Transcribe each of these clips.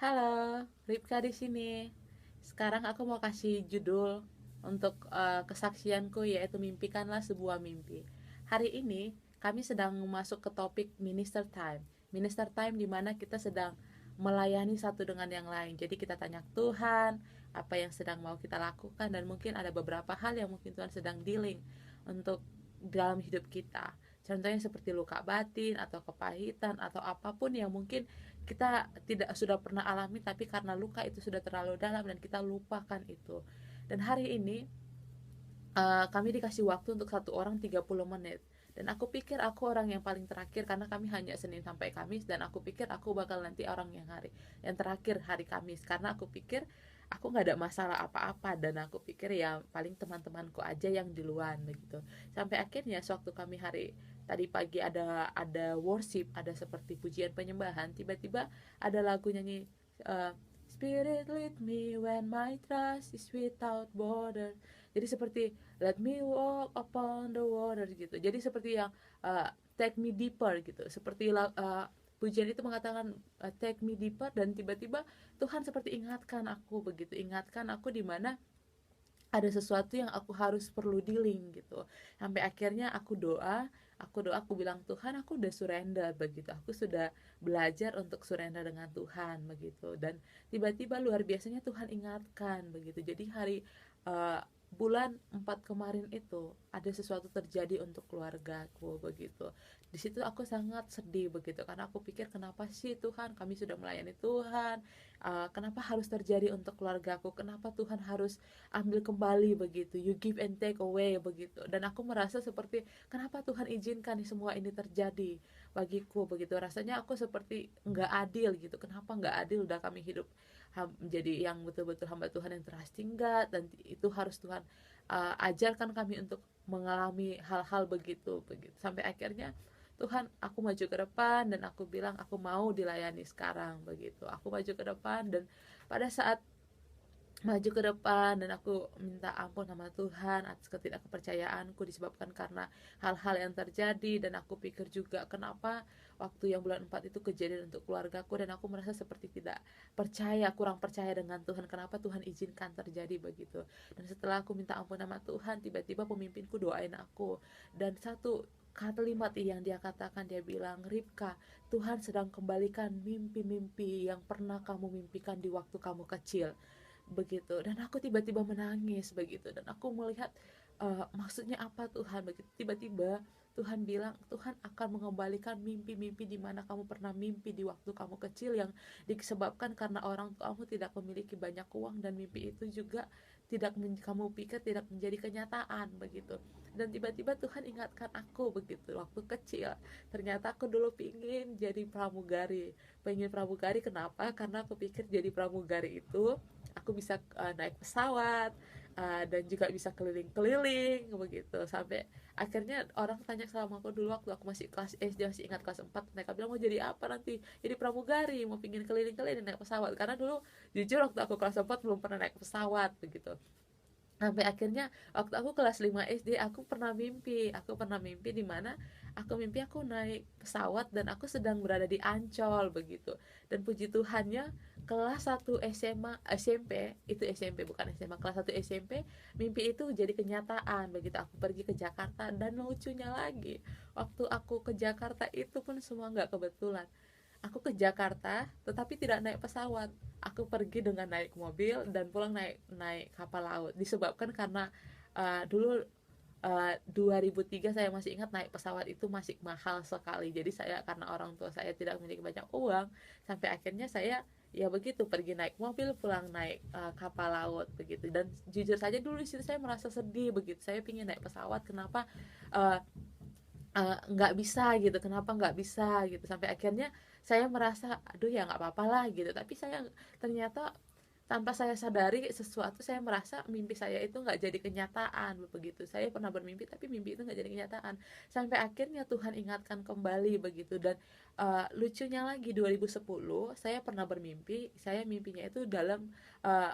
Halo, Ripka di sini. Sekarang aku mau kasih judul untuk kesaksianku, yaitu mimpikanlah sebuah mimpi. Hari ini kami sedang masuk ke topik minister time. Minister time di mana kita sedang melayani satu dengan yang lain. Jadi kita tanya Tuhan apa yang sedang mau kita lakukan, dan mungkin ada beberapa hal yang mungkin Tuhan sedang dealing untuk dalam hidup kita. Contohnya seperti luka batin atau kepahitan atau apapun yang mungkin kita tidak sudah pernah alami, tapi karena luka itu sudah terlalu dalam dan kita lupakan itu. Dan hari ini kami dikasih waktu untuk satu orang 30 menit, dan aku pikir aku orang yang paling terakhir karena kami hanya Senin sampai Kamis, dan aku pikir aku bakal nanti orang yang terakhir hari Kamis, karena aku pikir aku nggak ada masalah apa-apa, dan aku pikir ya paling teman-temanku aja yang duluan begitu. Sampai akhirnya sewaktu kami hari tadi pagi ada worship, ada seperti pujian penyembahan, tiba-tiba ada lagu nyanyi, uh, Spirit lead me when my trust is without border. Jadi seperti let me walk upon the water gitu. Jadi seperti yang take me deeper gitu. Seperti pujian itu mengatakan take me deeper, dan tiba-tiba Tuhan seperti ingatkan aku begitu. Ingatkan aku di mana ada sesuatu yang aku harus perlu dealing gitu. Sampai akhirnya aku doa, aku bilang Tuhan, aku udah surrender begitu. Aku sudah belajar untuk surrender dengan Tuhan begitu. Dan tiba-tiba luar biasanya Tuhan ingatkan begitu. Jadi hari uh, bulan 4 kemarin itu ada sesuatu terjadi untuk keluargaku begitu. Di situ aku sangat sedih begitu, karena aku pikir kenapa sih Tuhan, kami sudah melayani Tuhan, kenapa harus terjadi untuk keluargaku, kenapa Tuhan harus ambil kembali begitu, you give and take away begitu. Dan aku merasa seperti kenapa Tuhan izinkan semua ini terjadi bagiku begitu. Rasanya aku seperti nggak adil gitu. Kenapa nggak adil, udah kami hidup menjadi yang betul-betul hamba Tuhan yang trusting God, dan itu harus Tuhan ajarkan kami untuk mengalami hal-hal begitu. Sampai akhirnya Tuhan, aku maju ke depan dan aku bilang aku mau dilayani sekarang begitu. Aku maju ke depan, dan pada saat maju ke depan dan aku minta ampun sama Tuhan atas ketidakpercayaanku disebabkan karena hal-hal yang terjadi. Dan aku pikir juga kenapa waktu yang bulan 4 itu kejadian untuk keluargaku, dan aku merasa seperti tidak percaya, kurang percaya dengan Tuhan, kenapa Tuhan izinkan terjadi begitu. Dan setelah aku minta ampun sama Tuhan, tiba-tiba pemimpinku doain aku, dan satu kalimat yang dia katakan, dia bilang, Ripka, Tuhan sedang kembalikan mimpi-mimpi yang pernah kamu mimpikan di waktu kamu kecil begitu. Dan aku tiba-tiba menangis begitu, dan aku melihat maksudnya apa Tuhan begitu. Tiba-tiba Tuhan bilang, Tuhan akan mengembalikan mimpi-mimpi di mana kamu pernah mimpi di waktu kamu kecil, yang disebabkan karena orang tuamu tidak memiliki banyak uang, dan mimpi itu juga tidak kamu pikir tidak menjadi kenyataan begitu. Dan tiba-tiba Tuhan ingatkan aku begitu, waktu kecil ternyata aku dulu pingin jadi pramugari. Pengen pramugari, kenapa? Karena aku pikir jadi pramugari itu aku bisa naik pesawat, dan juga bisa keliling-keliling begitu. Sampai akhirnya orang tanya sama aku dulu waktu aku masih kelas SD, masih ingat kelas 4, mereka bilang mau jadi apa nanti, jadi pramugari, mau pingin keliling-keliling naik pesawat. Karena dulu jujur waktu aku kelas 4 belum pernah naik pesawat begitu. Sampai akhirnya waktu aku kelas 5 SD, aku pernah mimpi di mana aku naik pesawat dan aku sedang berada di Ancol begitu. Dan puji Tuhannya kelas 1 SMA SMP, itu SMP bukan SMA, kelas 1 SMP mimpi itu jadi kenyataan begitu. Aku pergi ke Jakarta, dan lucunya lagi waktu aku ke Jakarta itu pun semua nggak kebetulan. Aku ke Jakarta tetapi tidak naik pesawat. Aku pergi dengan naik mobil dan pulang naik naik kapal laut. Disebabkan karena dulu 2003 saya masih ingat naik pesawat itu masih mahal sekali. Jadi saya, karena orang tua saya tidak memiliki banyak uang, sampai akhirnya saya ya begitu pergi naik mobil, pulang naik kapal laut begitu. Dan jujur saja dulu di situ saya merasa sedih begitu. Saya pingin naik pesawat, kenapa uh, nggak bisa gitu, kenapa nggak bisa gitu. Sampai akhirnya saya merasa aduh ya nggak apa-apa lah gitu. Tapi saya ternyata tanpa saya sadari sesuatu, saya merasa mimpi saya itu nggak jadi kenyataan begitu. Saya pernah bermimpi tapi mimpi itu nggak jadi kenyataan. Sampai akhirnya Tuhan ingatkan kembali begitu. Dan lucunya lagi 2010 saya pernah bermimpi, saya mimpinya itu uh,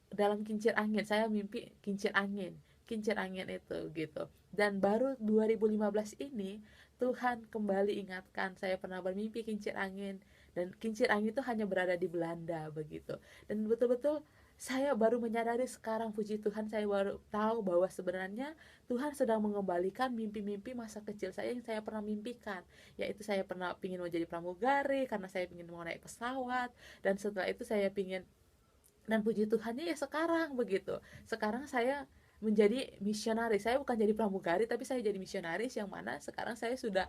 dalam kincir angin. Saya mimpi kincir angin itu gitu. Dan baru 2015 ini Tuhan kembali ingatkan, saya pernah bermimpi kincir angin dan kincir angin itu hanya berada di Belanda begitu. Dan betul-betul saya baru menyadari sekarang, puji Tuhan, saya baru tahu bahwa sebenarnya Tuhan sedang mengembalikan mimpi-mimpi masa kecil saya yang saya pernah mimpikan, yaitu saya pernah ingin menjadi pramugari karena saya ingin mau naik pesawat, dan setelah itu saya ingin, dan puji Tuhannya ya sekarang begitu, sekarang saya menjadi misionaris. Saya bukan jadi pramugari tapi saya jadi misionaris, yang mana sekarang saya sudah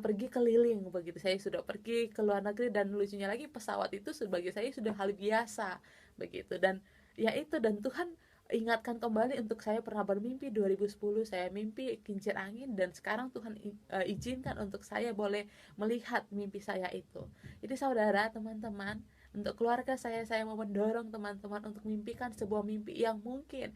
pergi keliling begitu, saya sudah pergi ke luar negeri, dan lucunya lagi pesawat itu sebagai saya sudah hal biasa begitu. Dan ya itu, dan Tuhan ingatkan kembali untuk saya pernah bermimpi 2010 saya mimpi kincir angin, dan sekarang Tuhan izinkan untuk saya boleh melihat mimpi saya itu. Jadi saudara, teman-teman, untuk keluarga saya mau mendorong teman-teman untuk mimpikan sebuah mimpi yang mungkin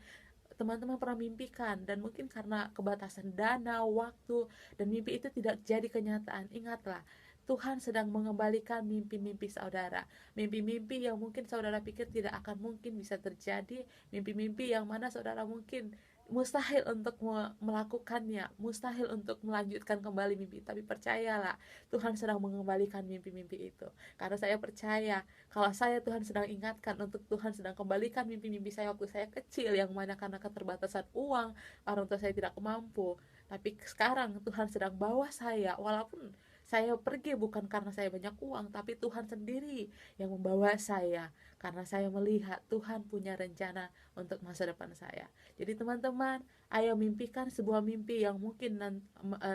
teman-teman pernah mimpikan, dan mungkin karena kebatasan dana, waktu, dan mimpi itu tidak jadi kenyataan. Ingatlah, Tuhan sedang mengembalikan mimpi-mimpi saudara. Mimpi-mimpi yang mungkin saudara pikir tidak akan mungkin bisa terjadi, mimpi-mimpi yang mana saudara mungkin mustahil untuk melakukannya, mustahil untuk melanjutkan kembali mimpi. Tapi percayalah, Tuhan sedang mengembalikan mimpi-mimpi itu. Karena saya percaya, kalau saya Tuhan sedang ingatkan, untuk Tuhan sedang kembalikan mimpi-mimpi saya waktu saya kecil, yang mana karena keterbatasan uang, orang tua saya tidak mampu. Tapi sekarang Tuhan sedang bawa saya, walaupun saya pergi bukan karena saya banyak uang, tapi Tuhan sendiri yang membawa saya, karena saya melihat Tuhan punya rencana untuk masa depan saya. Jadi teman-teman, ayo mimpikan sebuah mimpi yang mungkin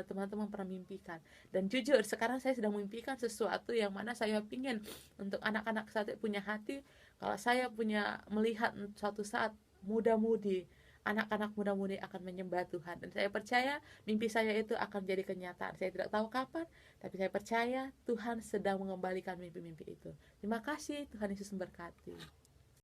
teman-teman pernah mimpikan. Dan jujur, sekarang saya sedang memimpikan sesuatu yang mana saya ingin untuk anak-anak saya punya hati. Kalau saya punya melihat suatu saat muda-mudi, anak-anak muda-mudi akan menyembah Tuhan, dan saya percaya mimpi saya itu akan jadi kenyataan. Saya tidak tahu kapan, tapi saya percaya Tuhan sedang mengembalikan mimpi-mimpi itu. Terima kasih, Tuhan Yesus memberkati.